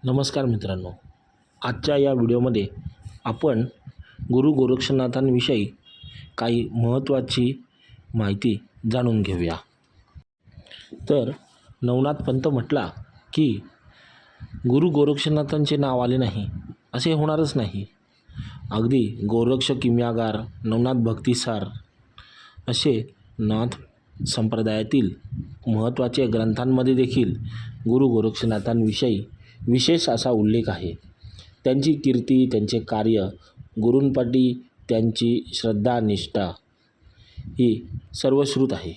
नमस्कार मित्रांनो, आजच्या या व्हिडिओमध्ये आपण गुरु गोरक्षनाथांविषयी काही महत्त्वाची माहिती जाणून घेऊया. तर नवनाथ पंथ म्हटला की गुरु गोरक्षनाथांचे नाव आले नाही असे होणारच नाही. अगदी गोरक्ष किमयागार, नवनाथ भक्तिसार असे नाथ संप्रदायातील महत्त्वाचे ग्रंथांमध्ये देखील गुरु गोरक्षनाथांविषयी विशेष असा उल्लेख आहे. त्यांची कीर्ती, त्यांचे कार्य, गुरूंपाठी त्यांची श्रद्धा निष्ठा ही सर्वश्रुत आहे.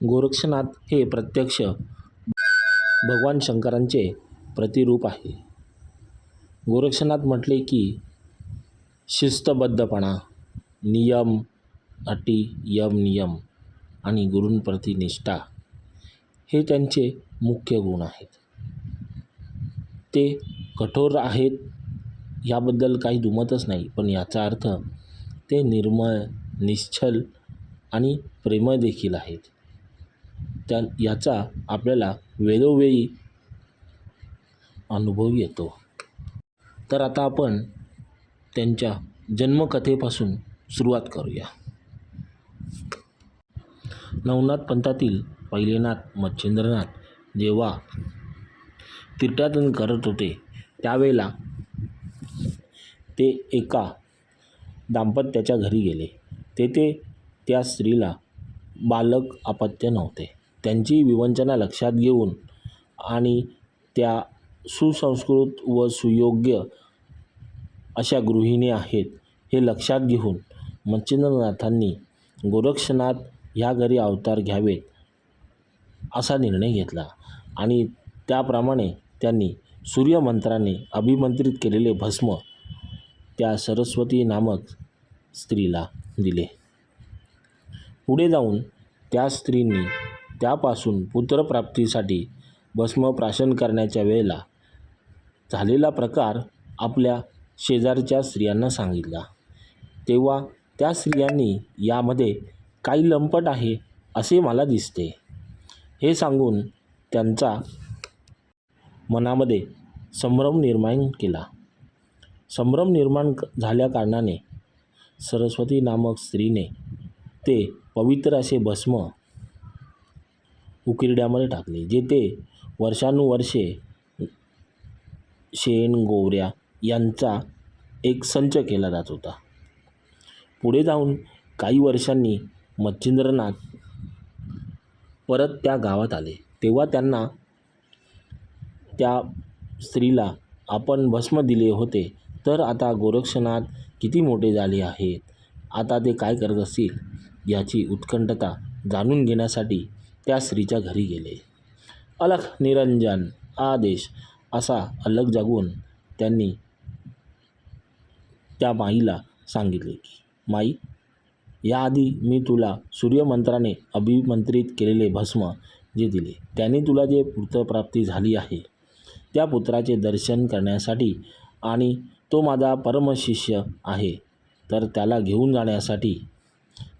गोरक्षनाथ हे प्रत्यक्ष भगवान शंकरांचे प्रतिरूप आहे. गोरक्षनाथ म्हटले की शिस्तबद्धपणा, नियम, अटी, यम, नियम आणि गुरूंप्रती निष्ठा हे त्यांचे मुख्य गुण आहेत. ते कठोर आहेत याबद्दल काही दुमतच नाही, पण याचा अर्थ ते निर्मळ, निश्चल आणि प्रेमळ देखील आहेत. याचा आपल्याला वेळोवेळी अनुभव येतो. तर आता आपण त्यांच्या जन्मकथेपासून सुरुवात करूया. नवनाथ पंथातील पहिले नाथ मच्छिंद्रनाथ जेव्हा तीर्थाटन करत होते त्यावेळेला ते एका दाम्पत्याच्या घरी गेले. तेथे त्या स्त्रीला बालक अपत्य नव्हते. त्यांची विवंचना लक्षात घेऊन आणि त्या सुसंस्कृत व सुयोग्य अशा गृहिणी आहेत हे लक्षात घेऊन मच्छिंद्रनाथांनी गोरक्षनाथ ह्या घरी अवतार घ्यावेत असा निर्णय घेतला आणि त्याप्रमाणे त्यांनी सूर्यमंत्राने अभिमंत्रित केलेले भस्म त्या सरस्वती नामक स्त्रीला दिले. पुढे जाऊन त्या स्त्रीने त्यापासून पुत्रप्राप्तीसाठी भस्म प्राशन करण्याच्या वेळेला झालेला प्रकार आपल्या शेजारच्या स्त्रियांना सांगितला. तेव्हा त्या स्त्रियांनी यामध्ये काही लंपट आहे असे मला दिसते हे सांगून त्यांचा मनामध्ये संभ्रम निर्माण केला. संभ्रम निर्माण झाल्या कारणाने सरस्वती नामक स्त्रीने ते पवित्र असे भस्म उकिरड्यामध्ये टाकले, जे ते वर्षानुवर्षे शेण गोवऱ्या यांचा एक संच केला जात होता. पुढे जाऊन काही वर्षांनी मच्छिंद्रनाथ परत त्या गावात आले. तेव्हा त्यांना त्या स्त्रीला आपण भस्म दिले होते, तर आता गोरक्षनाथ किती मोठे झाले आहेत, आता ते काय करत असतील याची उत्कंठता जाणून घेण्यासाठी त्या स्त्रीच्या घरी गेले. अलख निरंजन आदेश असा अलग जागून त्यांनी त्या माईला सांगितले की माई, याआधी मी तुला सूर्यमंत्राने अभिमंत्रित केलेले भस्म जे दिले त्याने तुला जे पुत्रप्राप्ती झाली आहे त्या पुत्राचे दर्शन करण्यासाठी आणि तो माझा परमशिष्य आहे, तर त्याला घेऊन जाण्यासाठी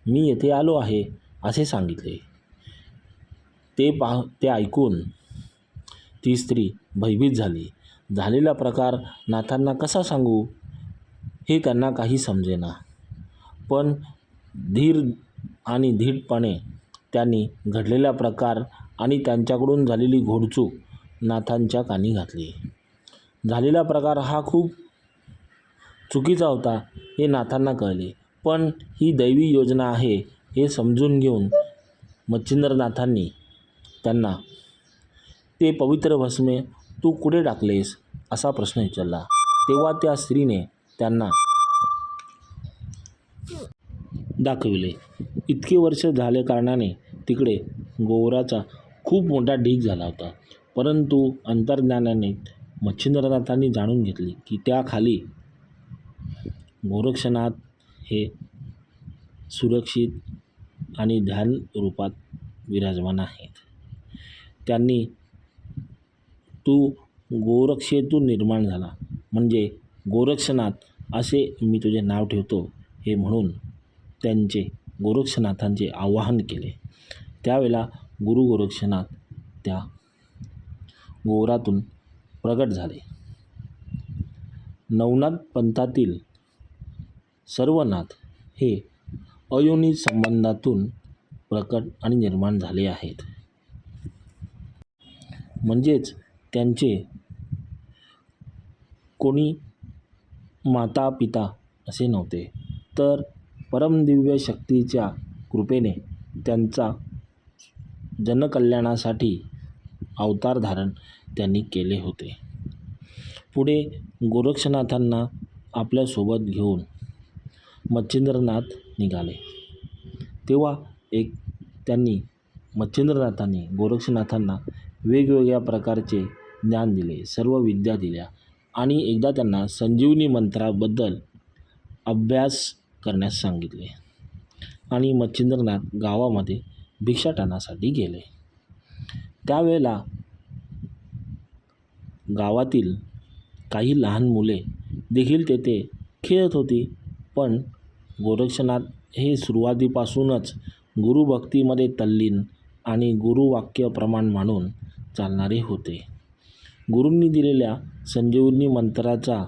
मी येथे आलो आहे असे सांगितले. ते ऐकून ती स्त्री भयभीत झाली. झालेला प्रकार नाथांना कसा सांगू हे त्यांना काही समजेना, पण धीर आणि धीटपणे त्यांनी घडलेला प्रकार आणि त्यांच्याकडून झालेली घोडचूक नाथांच्या कानी घातली. झालेला प्रकार हा खूप चुकीचा होता हे नाथांना कळले, पण ही दैवी योजना आहे हे समजून घेऊन मच्छिंद्रनाथांनी त्यांना ते पवित्र भस्मे तू कुठे टाकलेस असा प्रश्न विचारला. तेव्हा त्या स्त्रीने त्यांना दाखविले. इतके वर्ष झाले कारणाने तिकडे गोवराचा खूप मोठा ढीग झाला होता, परंतु अंतर्ज्ञानाने मच्छिंद्रनाथांनी जाणून घेतले की त्याखाली गोरक्षनाथ हे सुरक्षित आणि ध्यान रूपात विराजमान आहेत. त्यांनी तू गोरक्षेतून निर्माण झाला म्हणजे गोरक्षनाथ असे मी तुझे नाव ठेवतो हे म्हणून त्यांचे गोरक्षनाथांचे आवाहन केले. त्यावेळेला गुरु गोरक्षनाथ त्या गोवरातून प्रगट झाले. नवनाथ पंथातील सर्व नाथ हे अयोनिज संबंधातून प्रकट आणि निर्माण झाले आहेत. म्हणजेच त्यांचे कोणी माता पिता असे नव्हते, तर परमदिव्य शक्तीच्या कृपेने त्यांचा जनकल्याणासाठी अवतार धारण त्यांनी केले होते. पुढे गोरक्षनाथांना आपल्यासोबत घेऊन मच्छिंद्रनाथ निघाले. तेव्हा मच्छिंद्रनाथांनी गोरक्षनाथांना वेगवेगळ्या प्रकारचे ज्ञान दिले, सर्व विद्या दिल्या आणि एकदा त्यांना संजीवनी मंत्राबद्दल अभ्यास करण्यास सांगितले आणि मच्छिंद्रनाथ गावामध्ये भिक्षाटनासाठी गेले. त्यावेळेला गावातील काही लहान मुले देखील तेथे खेळत होती, पण गोरक्षनाथ हे सुरुवातीपासूनच गुरुभक्तीमध्ये तल्लीन आणि गुरुवाक्य प्रमाण मानून चालणारे होते. गुरूंनी दिलेल्या संजीवनी मंत्राचा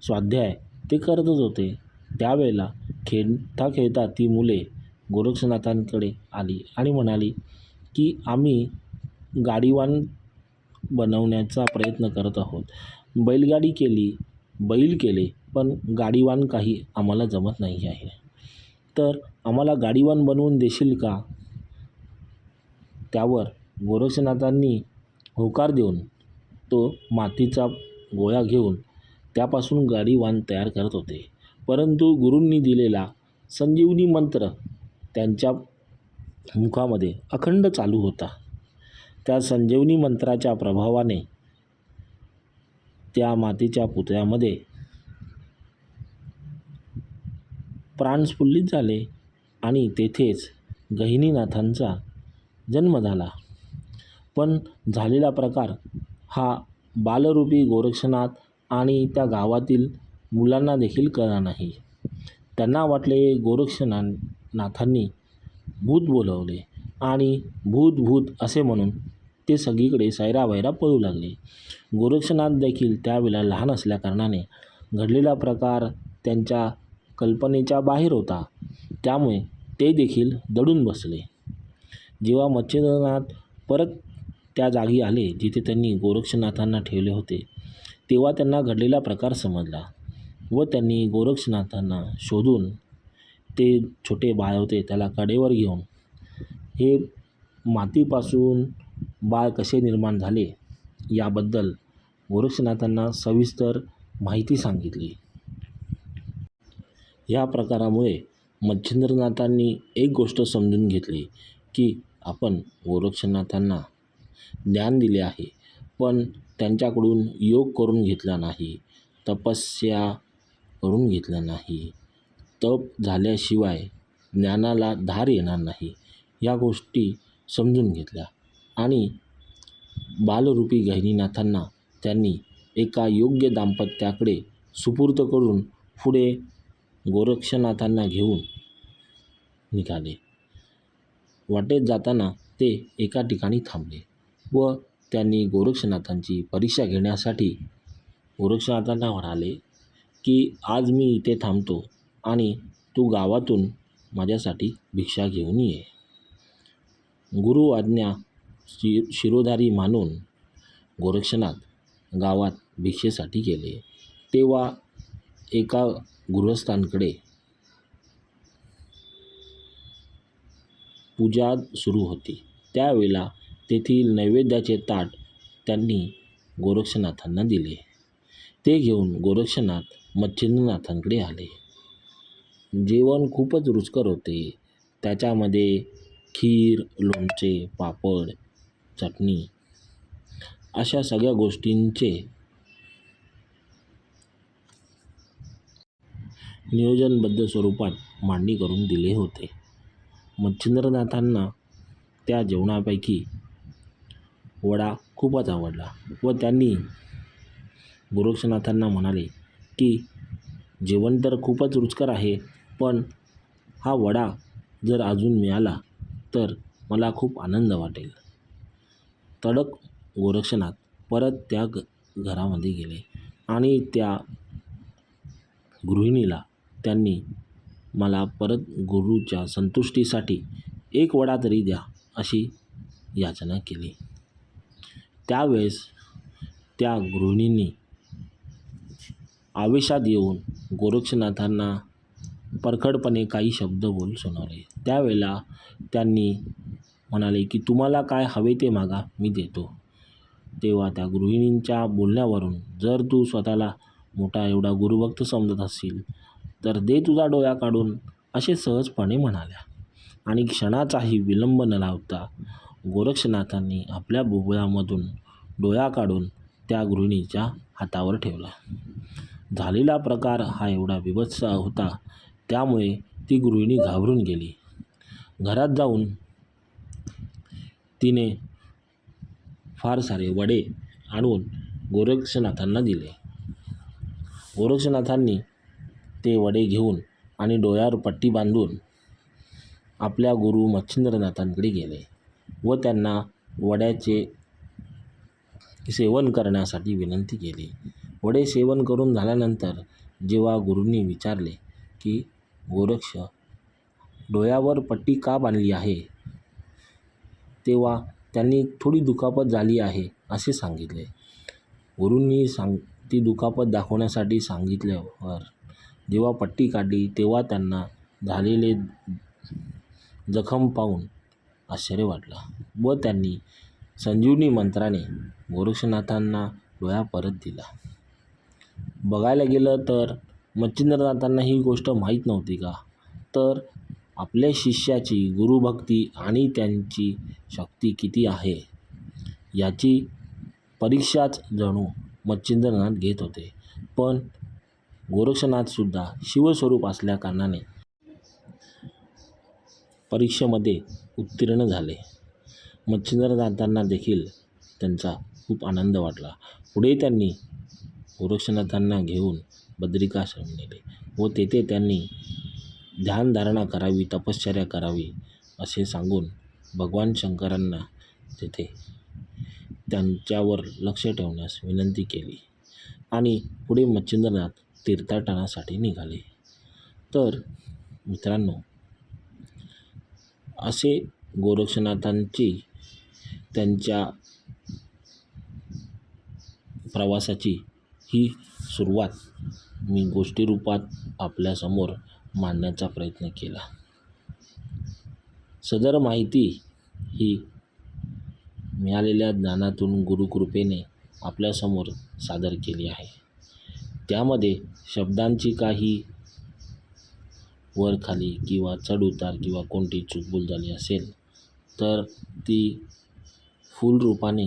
स्वाध्याय ते करतच होते. त्यावेळेला खेळता खेळता ती मुले गोरक्षनाथांकडे आली आणि म्हणाली की आम्ही गाडीवान बनवण्याचा प्रयत्न करत आहोत. बैलगाडी केली, बैल केले, पण गाडीवान काही आम्हाला जमत नाही आहे. तर आम्हाला गाडीवान बनवून देशील का? त्यावर गोरक्षनाथांनी होकार देऊन तो मातीचा गोळा घेऊन त्यापासून गाडीवान तयार करत होते. परंतु गुरूंनी दिलेला संजीवनी मंत्र त्यांच्या मुखामध्ये अखंड चालू होता. त्या संजीवनी मंत्राच्या प्रभावाने त्या मातीच्या पुतळ्यामध्ये प्राण स्फुल्लित झाले आणि तेथेच गहिनीनाथांचा जन्म झाला. पण झालेला प्रकार हा बालरूपी गोरक्षनाथ आणि त्या गावातील मुलांना देखील कळला नाही. त्यांना वाटले गोरक्षनाथांनी भूत बोलवले आणि भूत भूत असे म्हणून ते सगळीकडे सैरावैरा पळू लागले. गोरक्षनाथ देखील त्यावेळेला लहान असल्याकारणाने घडलेला प्रकार त्यांच्या कल्पनेच्या बाहेर होता, त्यामुळे ते देखील दडून बसले. जेव्हा मच्छिंद्रनाथ परत त्या जागी आले जिथे त्यांनी गोरक्षनाथांना ठेवले होते, तेव्हा त्यांना घडलेला प्रकार समजला व त्यांनी गोरक्षनाथांना शोधून ते छोटे बाळ होते त्याला कडेवर घेऊन हे मातीपासून बाळ कसे निर्माण झाले याबद्दल गोरक्षनाथांना सविस्तर माहिती सांगितली. या प्रकारामुळे मच्छिंद्रनाथांनी एक गोष्ट समजून घेतली की आपण गोरक्षनाथांना ज्ञान दिले आहे, पण त्यांच्याकडून योग करून घेतला नाही, तपस्या करून घेतला नाही, तप झाल्याशिवाय ज्ञानाला धार येणार नाही, या गोष्टी समजून घेतल्या आणि बालरूपी गहिनीनाथांना त्यांनी एका योग्य दाम्पत्याकडे सुपूर्द करून पुढे गोरक्षनाथांना घेऊन निघाले. वाटेत जाताना ते एका ठिकाणी थांबले व त्यांनी गोरक्षनाथांची परीक्षा घेण्यासाठी गोरक्षनाथांना म्हणाले की आज मी इथे थांबतो आणि तू गावातून माझ्यासाठी भिक्षा घेऊन ये. गुरु आज्ञा शिरोधारी मानून गोरक्षनाथ गावात भिक्षेसाठी गेले. तेव्हा एका गृहस्थांकडे पूजा सुरू होती. त्यावेळेला तेथील नैवेद्याचे ताट त्यांनी गोरक्षनाथांना दिले. ते घेऊन गोरक्षनाथ मच्छिंद्रनाथांकडे आले. जेवण खूपच रुचकर होते. त्याच्यामध्ये खीर, लोणचे, पापड, चटणी अशा सगळ्या गोष्टींचे नियोजनबद्ध स्वरूपात मांडणी करून दिले होते. मच्छिंद्रनाथांना त्या जेवणापैकी वडा खूपच आवडला व त्यांनी गोरक्षनाथांना म्हणाले की जेवण तर खूपच रुचकर आहे, पण हा वडा जर अजून मिळाला तर मला खूप आनंद वाटेल. तडक गोरक्षनाथ परत त्या घरामध्ये गेले आणि त्या गृहिणीला त्यांनी मला परत गुरुच्या संतुष्टीसाठी एक वडा तरी द्या अशी याचना केली. त्यावेळेस त्या गृहिणींनी आवेशात येऊन गोरक्षनाथांना परखडपणे काही शब्द बोल सुनावले. त्यावेळेला त्यांनी म्हणाले की तुम्हाला काय हवे ते मागा, मी देतो. तेव्हा त्या गृहिणींच्या बोलण्यावरून जर तू स्वतःला मोठा एवढा गुरुभक्त समजत असशील तर दे तुझा डोळा काढून, असे सहजपणे म्हणाल्या. आणि क्षणाचाही विलंब न लावता गोरक्षनाथांनी आपल्या बुबुळामधून डोळा काढून त्या गृहिणीच्या हातावर ठेवला. झालेला प्रकार हा एवढा बीभत्स होता त्यामुळे ती गृहिणी घाबरून गेली. घरात जाऊन तिने फार सारे वडे आणून गोरक्षनाथांना दिले. गोरक्षनाथांनी ते वडे घेऊन आणि डोळ्यावर पट्टी बांधून आपल्या गुरु मच्छिंद्रनाथांकडे गेले व त्यांना वड्याचे सेवन करण्यासाठी विनंती केली. वडे सेवन करून झाल्यानंतर जेव्हा गुरूंनी विचारले की गोरक्ष, डोळ्यावर पट्टी का बांधली आहे, तेव्हा त्यांनी थोडी दुखापत झाली आहे असे सांगितले. गुरूंनी ती दुखापत दाखवण्यासाठी सांगितल्यावर जेव्हा पट्टी काढली तेव्हा त्यांना झालेले जखम पाहून आश्चर्य वाटलं व त्यांनी संजीवनी मंत्राने गोरक्षनाथांना डोळा परत दिला. बघायला गेलं तर मच्छिंद्रनाथांना ही गोष्ट माहीत नव्हती का, तर आपल्या शिष्याची गुरुभक्ती आणि त्यांची शक्ती किती आहे याची परीक्षाच जणू मच्छिंद्रनाथ घेत होते. पण गोरक्षनाथसुद्धा शिवस्वरूप असल्याकारणाने परीक्षेमध्ये उत्तीर्ण झाले. मच्छिंद्रनाथांना देखील त्यांचा खूप आनंद वाटला. पुढे त्यांनी गोरक्षनाथांना घेऊन बद्रिकाश्रम नेले व तेथे त्यांनी ध्यानधारणा करावी, तपश्चर्या करावी असे सांगून भगवान शंकरांना तेथे त्यांच्यावर लक्ष ठेवण्यास विनंती केली आणि पुढे मच्छिंद्रनाथ तीर्थाटनासाठी निघाले. तर मित्रांनो, असे गोरक्षनाथांची त्यांच्या प्रवासाची ही सुरुवात मी गोष्टीरूपात आपल्यासमोर मांडण्याचा प्रयत्न केला. सदर माहिती ही मिळालेल्या ज्ञानातून गुरुकृपेने आपल्यासमोर सादर केली आहे. त्यामध्ये शब्दांची काही वर-खाली किंवा चढ-उतार किंवा कोणती चूकभूल झाली असेल तर ती फुलरूपाने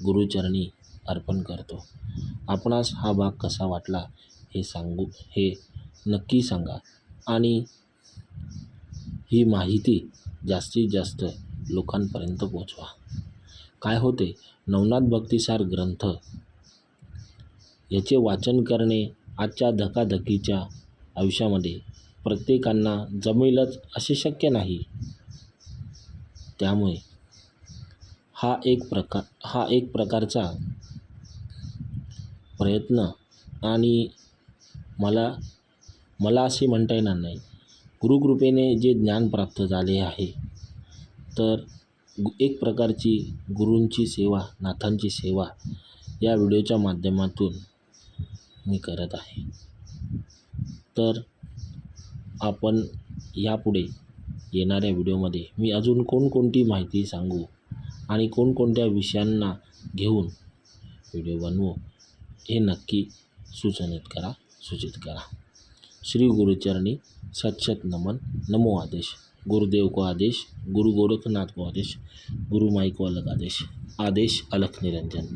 गुरुचरणी अर्पण करतो. आपणास हा भाग कसा वाटला हे नक्की सांगा आणि ही माहिती जास्तीत जास्त लोकांपर्यंत पोचवा. काय होते, नवनाथ भक्तिसार ग्रंथ याचे वाचन करणे आजच्या धकाधकीच्या आयुष्यामध्ये प्रत्येकांना जमेलच असे शक्य नाही. त्यामुळे हा एक प्रकारचा प्रयत्न आणि मला असे म्हणता येणार नाही. गुरुकृपेने जे ज्ञान प्राप्त झाले आहे तर एक प्रकारची गुरूंची सेवा, नाथांची सेवा या व्हिडिओच्या माध्यमातून मी करत आहे. तर आपण यापुढे येणाऱ्या व्हिडिओमध्ये मी अजून कोणकोणती माहिती सांगू आणि कोणकोणत्या विषयांना घेऊन व्हिडिओ बनवू हे नक्की सूचित करा. श्री गुरुचरणी सत नमन. नमो आदेश. गुरुदेव को आदेश, गुरु गोरखनाथ को आदेश, गुरु माई को अलग आदेश. आदेश अलख निरंजन.